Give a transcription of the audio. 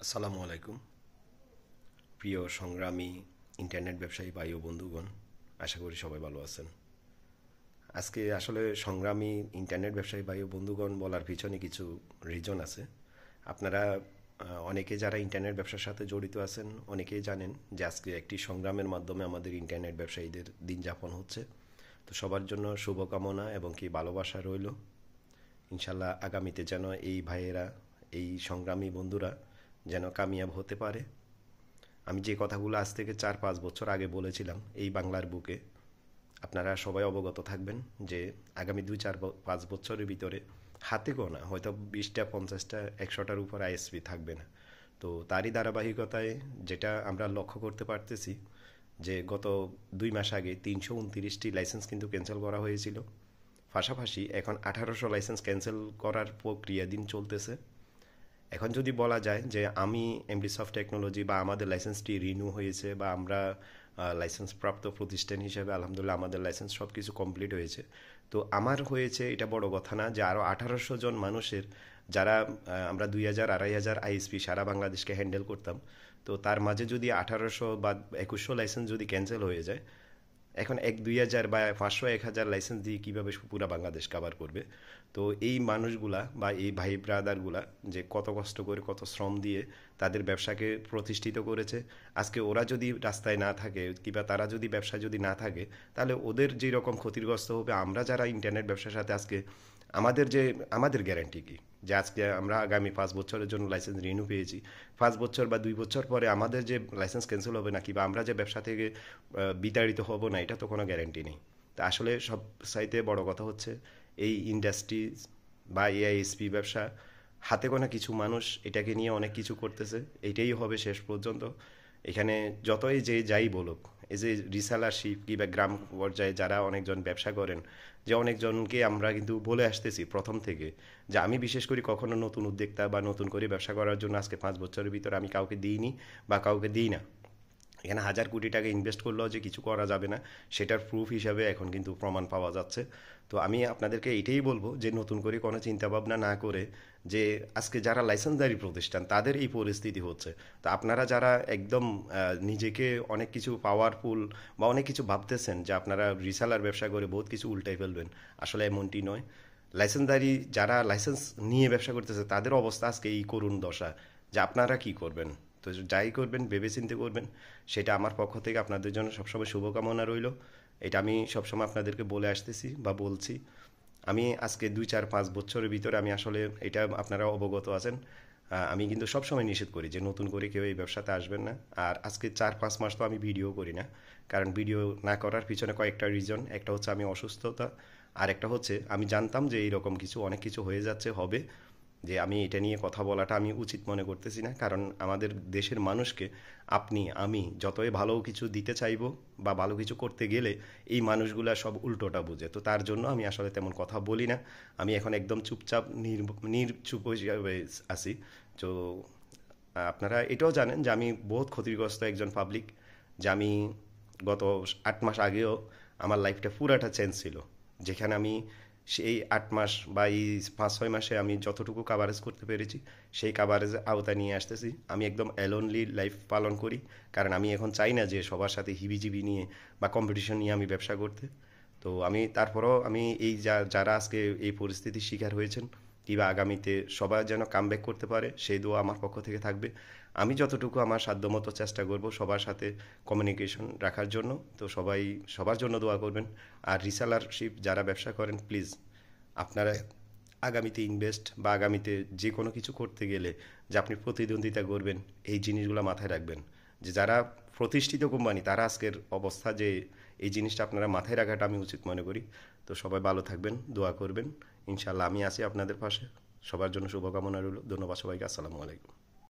আসসালামু আলাইকুম। প্রিয় সংগ্রামী ইন্টারনেট ব্যবসায়ী ভাই ও বন্ধুগণ, আশা করি সবাই ভালো আছেন। আজকে আসলে সংগ্রামী ইন্টারনেট ব্যবসায়ী ভাই ও বন্ধুগণ বলার পিছনে কিছু রিজন আছে। আপনারা অনেকে যারা ইন্টারনেট ব্যবসার সাথে জড়িত আছেন অনেকেই জানেন যে আজকে একটি সংগ্রামের মাধ্যমে আমাদের ইন্টারনেট ব্যবসায়ীদের দিন যাপন হচ্ছে। তো সবার জন্য শুভকামনা এবং কি ভালোবাসা রইল। ইনশাল্লাহ আগামীতে যেন এই ভাইয়েরা, এই সংগ্রামী বন্ধুরা যেন কামিয়াব হতে পারে। আমি যে কথাগুলো আজ থেকে 4-5 বছর আগে বলেছিলাম এই বাংলার বুকে, আপনারা সবাই অবগত থাকবেন যে আগামী 2-4-5 বছরের ভিতরে হাতে গোনা হয়তো 20টা 50টা 100টার উপর আইএসপি থাকবে না। তো তারই ধারাবাহিকতায় যেটা আমরা লক্ষ্য করতে পারতেছি যে গত 2 মাস আগে 329টি লাইসেন্স কিন্তু ক্যান্সেল করা হয়েছিল। পাশাপাশি এখন 1800 লাইসেন্স ক্যান্সেল করার প্রক্রিয়াধীন চলতেছে। এখন যদি বলা যায় যে আমি এমডি সফট টেকনোলজি বা আমাদের লাইসেন্সটি রিনিউ হয়েছে বা আমরা লাইসেন্স প্রাপ্ত প্রতিষ্ঠান হিসেবে আলহামদুলিল্লাহ আমাদের লাইসেন্স সব কিছু কমপ্লিট হয়েছে। তো আমার হয়েছে এটা বড় কথা না যে আরও 1800 জন মানুষের যারা আমরা 2000-2500 আইএসপি সারা বাংলাদেশকে হ্যান্ডেল করতাম, তো তার মাঝে যদি 1800 বা 2100 লাইসেন্স যদি ক্যান্সেল হয়ে যায়, এখন 1-2000 বা 500-1000 লাইসেন্স দিয়ে কীভাবে পুরো বাংলাদেশ কাভার করবে? তো এই মানুষগুলা বা এই ভাই ব্রাদারগুলা যে কত কষ্ট করে কত শ্রম দিয়ে তাদের ব্যবসাকে প্রতিষ্ঠিত করেছে, আজকে ওরা যদি রাস্তায় না থাকে কিংবা তারা যদি ব্যবসায় যদি না থাকে, তাহলে ওদের যেই রকম ক্ষতিগ্রস্ত হবে, আমরা যারা ইন্টারনেট ব্যবসার সাথে আজকে আমাদের গ্যারান্টি কি যে আজকে আমরা আগামী 5 বছরের জন্য লাইসেন্স রিনিউ পেয়েছি, 5 বছর বা 2 বছর পরে আমাদের যে লাইসেন্স ক্যান্সেল হবে না কিংবা আমরা যে ব্যবসা থেকে বিতাড়িত হব না, এটা তো কোনো গ্যারান্টি নেই। তা আসলে সব চাইতে বড় কথা হচ্ছে এই ইন্ডাস্ট্রি বা এআইএসপি ব্যবসা হাতে গোনা কিছু মানুষ এটাকে নিয়ে অনেক কিছু করতেছে, এটাই হবে শেষ পর্যন্ত। এখানে যতই যে যাই বলুক, এই যে রিসেলারশিপ কিংবা গ্রাম পর্যায়ে যারা অনেকজন ব্যবসা করেন, যে অনেকজনকে আমরা কিন্তু বলে আসতেছি প্রথম থেকে যে আমি বিশেষ করে কখনো নতুন উদ্যোক্তা বা নতুন করে ব্যবসা করার জন্য আজকে 5 বছরের ভিতরে আমি কাউকে দিইনি বা কাউকে দিই না। এখানে হাজার কোটি টাকা ইনভেস্ট করলেও যে কিছু করা যাবে না, সেটার প্রুফ হিসাবে এখন কিন্তু প্রমাণ পাওয়া যাচ্ছে। তো আমি আপনাদেরকে এটাই বলবো যে নতুন করে কোনো চিন্তাভাবনা না করে, যে আজকে যারা লাইসেন্সধারী প্রতিষ্ঠান তাদের এই পরিস্থিতি হচ্ছে, তো আপনারা যারা একদম নিজেকে অনেক কিছু পাওয়ারফুল বা অনেক কিছু ভাবতেছেন যে আপনারা রিসেলার ব্যবসা করে বহুত কিছু উল্টাই ফেলবেন, আসলে এমনটি নয়। লাইসেন্সধারী যারা লাইসেন্স নিয়ে ব্যবসা করতেছে তাদের অবস্থা আজকে এই করুণ দশা, যে আপনারা কি করবেন? তো যাই করবেন ভেবেচিন্তে করবেন। সেটা আমার পক্ষ থেকে আপনাদের জন্য সবসময় শুভকামনা রইল। এটা আমি সবসময় আপনাদেরকে বলে আসতেছি বা বলছি। আমি আজকে 2-4-5 বছরের ভিতরে আমি আসলে এটা আপনারা অবগত আছেন, আমি কিন্তু সবসময় নিষেধ করি যে নতুন করে কেউ এই ব্যবসাতে আসবেন না। আর আজকে 4-5 মাস তো আমি ভিডিও করি না, কারণ ভিডিও না করার পিছনে কয়েকটা রিজন। একটা হচ্ছে আমি অসুস্থতা, আর একটা হচ্ছে আমি জানতাম যে এইরকম কিছু অনেক কিছু হয়ে যাচ্ছে হবে, যে আমি এটা নিয়ে কথা বলাটা আমি উচিত মনে করতেছি না। কারণ আমাদের দেশের মানুষকে আপনি আমি যতই ভালো কিছু দিতে চাইবো বা ভালো কিছু করতে গেলে এই মানুষগুলা সব উল্টোটা বুঝে, তো তার জন্য আমি আসলে তেমন কথা বলি না। আমি এখন একদম চুপচাপ নির্চুপ হয়ে আছি। তো আপনারা এটাও জানেন যে আমি বহুত ক্ষতিগ্রস্ত একজন পাবলিক, যে আমি গত 8 মাস আগেও আমার লাইফটা পুরাটা চেঞ্জ ছিল, যেখানে আমি সেই 8 মাস বা এই 5-6 মাসে আমি যতটুকু কাভারেজ করতে পেরেছি সেই কাভারেজের আওতায় নিয়ে আসতেছি। আমি একদম অ্যালোনলি লাইফ পালন করি, কারণ আমি এখন চাই না যে সবার সাথে হিবিজিবি নিয়ে বা কম্পিটিশন নিয়ে আমি ব্যবসা করতে। তো আমি তারপরেও আমি এই যারা আজকে এই পরিস্থিতির শিকার হয়েছেন কিংবা আগামীতে সবাই যেন কামব্যাক করতে পারে, সেই দোয়া আমার পক্ষ থেকে থাকবে। আমি যতটুকু আমার সাধ্যমতো চেষ্টা করব সবার সাথে কমিউনিকেশন রাখার জন্য। তো সবাই সবার জন্য দোয়া করবেন। আর রিসেলারশিপ যারা ব্যবসা করেন, প্লিজ আপনারা আগামীতে ইনভেস্ট বা আগামীতে যে কোনো কিছু করতে গেলে যে আপনি প্রতিদ্বন্দ্বিতা করবেন, এই জিনিসগুলো মাথায় রাখবেন। যে যারা প্রতিষ্ঠিত কোম্পানি তারা আজকের অবস্থা, যে এই জিনিসটা আপনারা মাথায় রাখাটা আমি উচিত মনে করি। তো সবাই ভালো থাকবেন, দোয়া করবেন। ইনশাল্লাহ আমি আছি আপনাদের পাশে। সবার জন্য শুভকামনা রইল। ধন্যবাদ সবাইকে। আসসালামু আলাইকুম।